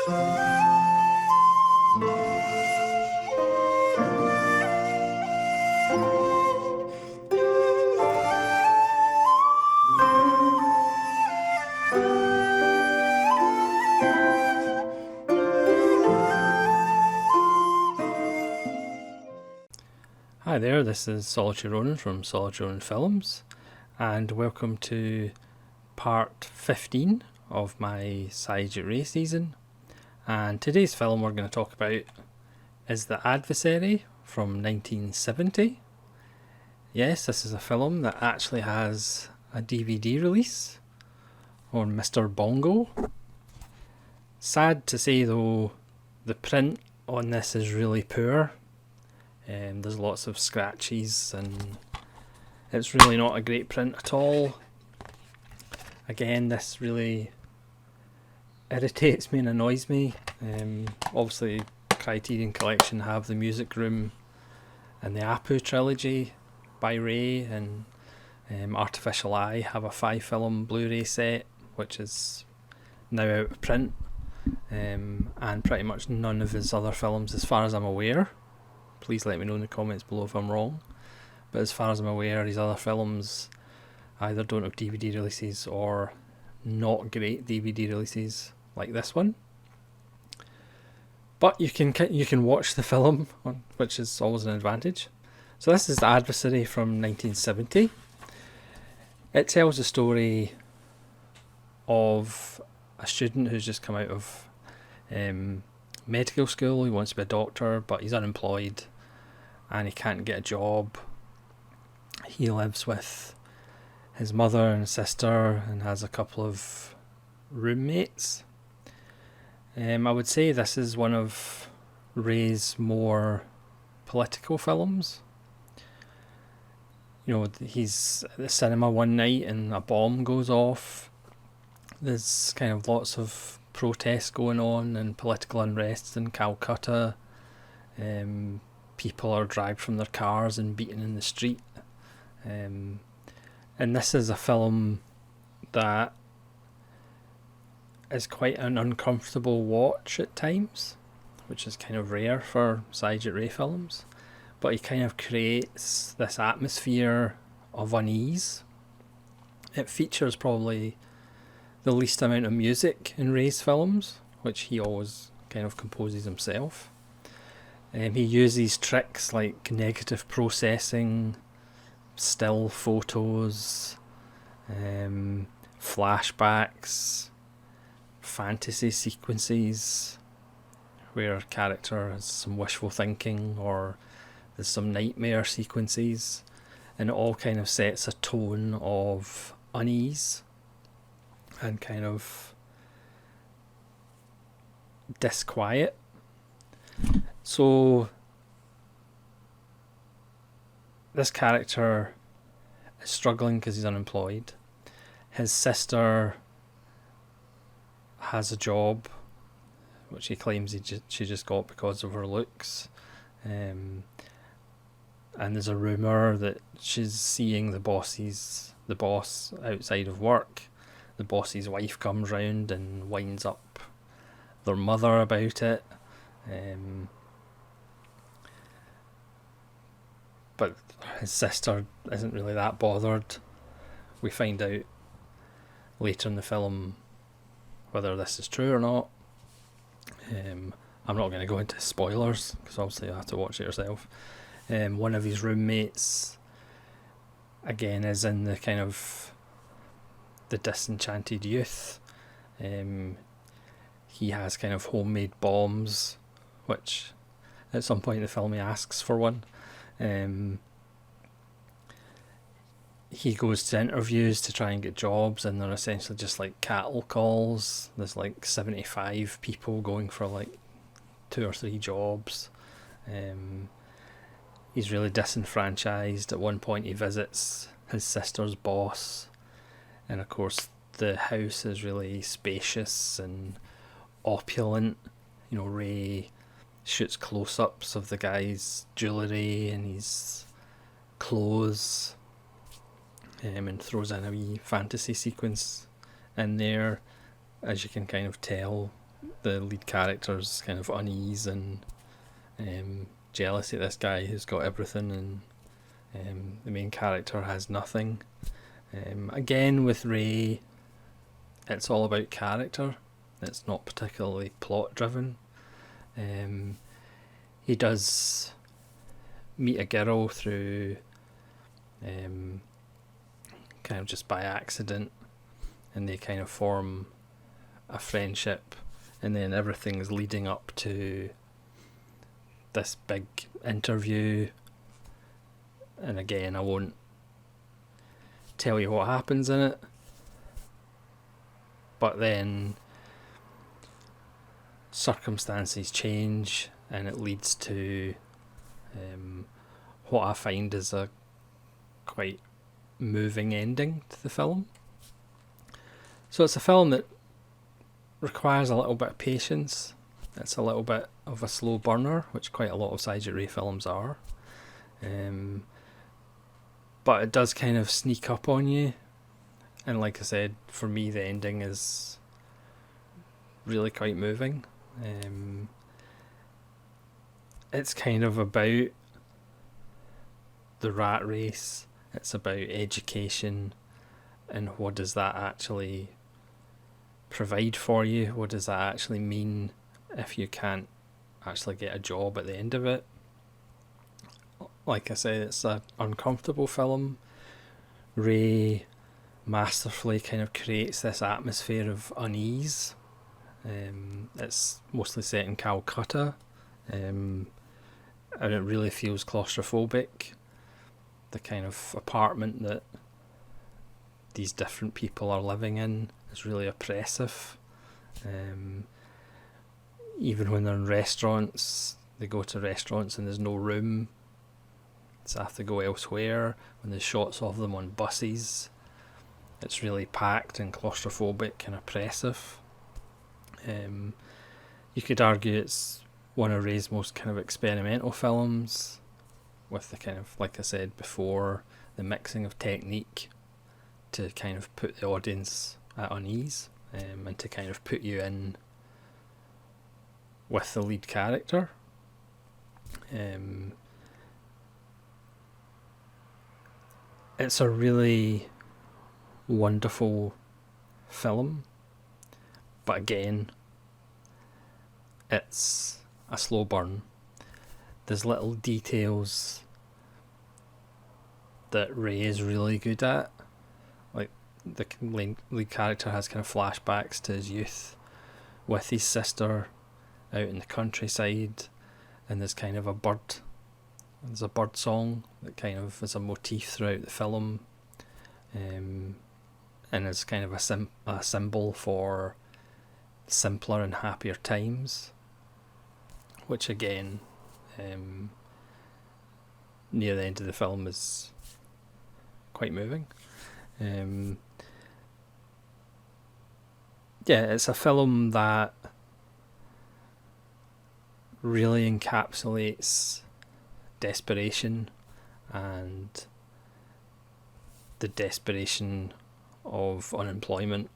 Hi there, this is Satyajit Ronan from Satyajit Ronan Films, and welcome to part 15 of my Satyajit Ray season. And today's film we're going to talk about is The Adversary from 1970. Yes, this is a film that actually has a DVD release on Mr. Bongo. Sad to say though, the print on this is really poor. There's lots of scratches and it's really not a great print at all. Again, this really irritates me and annoys me. Obviously Criterion Collection have the Music Room and the Apu trilogy by Ray, and Artificial Eye have a 5-film Blu-ray set which is now out of print, and pretty much none of his other films, as far as I'm aware, please let me know in the comments below if I'm wrong, but as far as I'm aware, his other films either don't have DVD releases or not great DVD releases like this one. But you can watch the film, which is always an advantage. So this is The Adversary from 1970. It tells the story of a student who's just come out of medical school. He wants to be a doctor, but he's unemployed and he can't get a job. He lives with his mother and sister and has a couple of roommates. I would say this is one of Ray's more political films. You know, he's at the cinema one night and a bomb goes off. There's kind of lots of protests going on and political unrest in Calcutta. People are dragged from their cars and beaten in the street. And this is a film that is quite an uncomfortable watch at times, which is kind of rare for Satyajit Ray films. But he kind of creates this atmosphere of unease. It features probably the least amount of music in Ray's films, which he always kind of composes himself. He uses tricks like negative processing, still photos, flashbacks, fantasy sequences where a character has some wishful thinking or there's some nightmare sequences, and it all kind of sets a tone of unease and kind of disquiet. So this character is struggling because he's unemployed. His sister has a job which he claims she just got because of her looks, and there's a rumour that she's seeing the boss outside of work. The boss's wife comes round and winds up their mother about it. But his sister isn't really that bothered. We find out later in the film whether this is true or not. I'm not going to go into spoilers because obviously you have to watch it yourself. One of his roommates, again, is in the kind of the disenchanted youth. He has kind of homemade bombs, which at some point in the film he asks for one. He goes to interviews to try and get jobs, and they're essentially just like cattle calls. There's like 75 people going for like 2 or 3 jobs. He's really disenfranchised. At one point he visits his sister's boss, and of course the house is really spacious and opulent. You know, Ray shoots close-ups of the guy's jewellery and his clothes, and throws in a wee fantasy sequence in there. As you can kind of tell, the lead character's kind of unease and jealousy of this guy who's got everything, and the main character has nothing. Again, with Ray, it's all about character. It's not particularly plot driven. He does meet a girl through kind of just by accident, and they kind of form a friendship, and then everything's leading up to this big interview. And again, I won't tell you what happens in it, but then circumstances change and it leads to what I find is a quite moving ending to the film. So it's a film that requires a little bit of patience. It's a little bit of a slow burner, which quite a lot of Satyajit Ray films are. But it does kind of sneak up on you. And like I said, for me the ending is really quite moving. It's kind of about the rat race. It's about education and what does that actually provide for you? What does that actually mean if you can't actually get a job at the end of it? Like I said, it's an uncomfortable film. Ray masterfully kind of creates this atmosphere of unease. It's mostly set in Calcutta, and it really feels claustrophobic. The kind of apartment that these different people are living in is really oppressive. Even when they're in restaurants, they go to restaurants and there's no room, so they have to go elsewhere. When there's shots of them on buses, it's really packed and claustrophobic and oppressive. You could argue it's one of Ray's most kind of experimental films, with the kind of, like I said before, the mixing of technique to kind of put the audience at unease, and to kind of put you in with the lead character. It's a really wonderful film, but again, it's a slow burn. There's little details that Ray is really good at. Like, the lead character has kind of flashbacks to his youth with his sister out in the countryside, and there's kind of there's a bird song that kind of is a motif throughout the film, and is kind of a symbol for simpler and happier times, which again, near the end of the film, is quite moving. It's a film that really encapsulates desperation and the desperation of unemployment,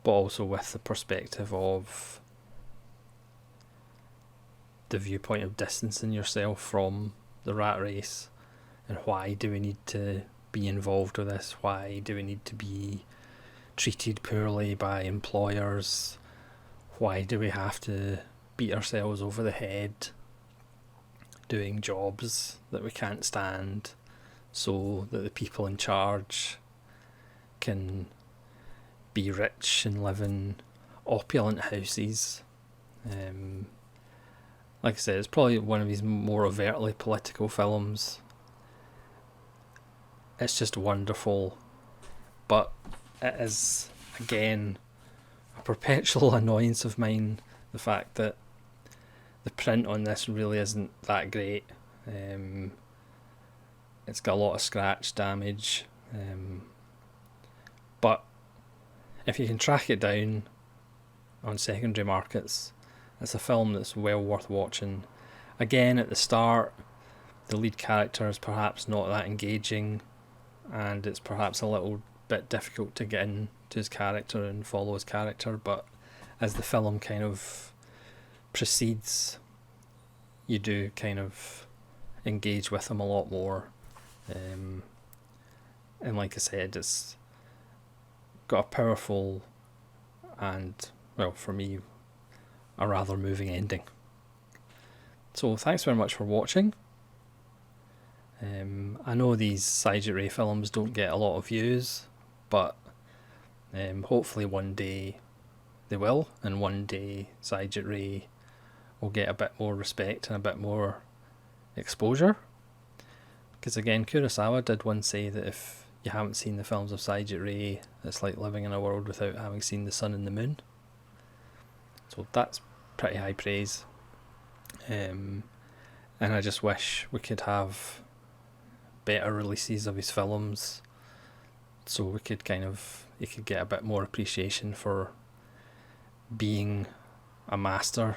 but also with the perspective of the viewpoint of distancing yourself from the rat race, and why do we need to be involved with this? Why do we need to be treated poorly by employers? Why do we have to beat ourselves over the head doing jobs that we can't stand so that the people in charge can be rich and live in opulent houses? Like I said, it's probably one of his more overtly political films. It's just wonderful, but it is, again, a perpetual annoyance of mine, the fact that the print on this really isn't that great. It's got a lot of scratch damage, but if you can track it down on secondary markets, it's a film that's well worth watching. Again, at the start, the lead character is perhaps not that engaging, and it's perhaps a little bit difficult to get to his character and follow his character, but as the film kind of proceeds, you do kind of engage with him a lot more. And like I said, it's got a powerful and, well, for me, a rather moving ending. So thanks very much for watching. I know these Satyajit Ray films don't get a lot of views, but hopefully one day they will, and one day Satyajit Ray will get a bit more respect and a bit more exposure. Because again, Kurosawa did once say that if you haven't seen the films of Satyajit Ray, it's like living in a world without having seen the sun and the moon. So that's pretty high praise. And I just wish we could have better releases of his films, so we could you could get a bit more appreciation for being a master,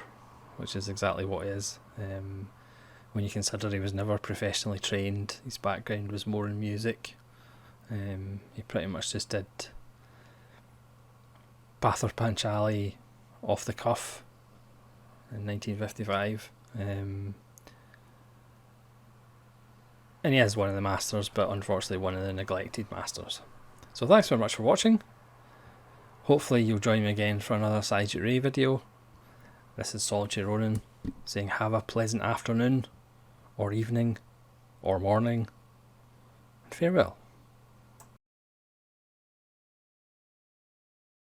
which is exactly what he is. When you consider he was never professionally trained, his background was more in music. He pretty much just did Pather Panchali off the cuff in 1955. And he is one of the masters, but unfortunately one of the neglected masters. So thanks very much for watching. Hopefully you'll join me again for another Satyajit Ray video. This is Satyajit Ronan saying have a pleasant afternoon, or evening, or morning, and farewell.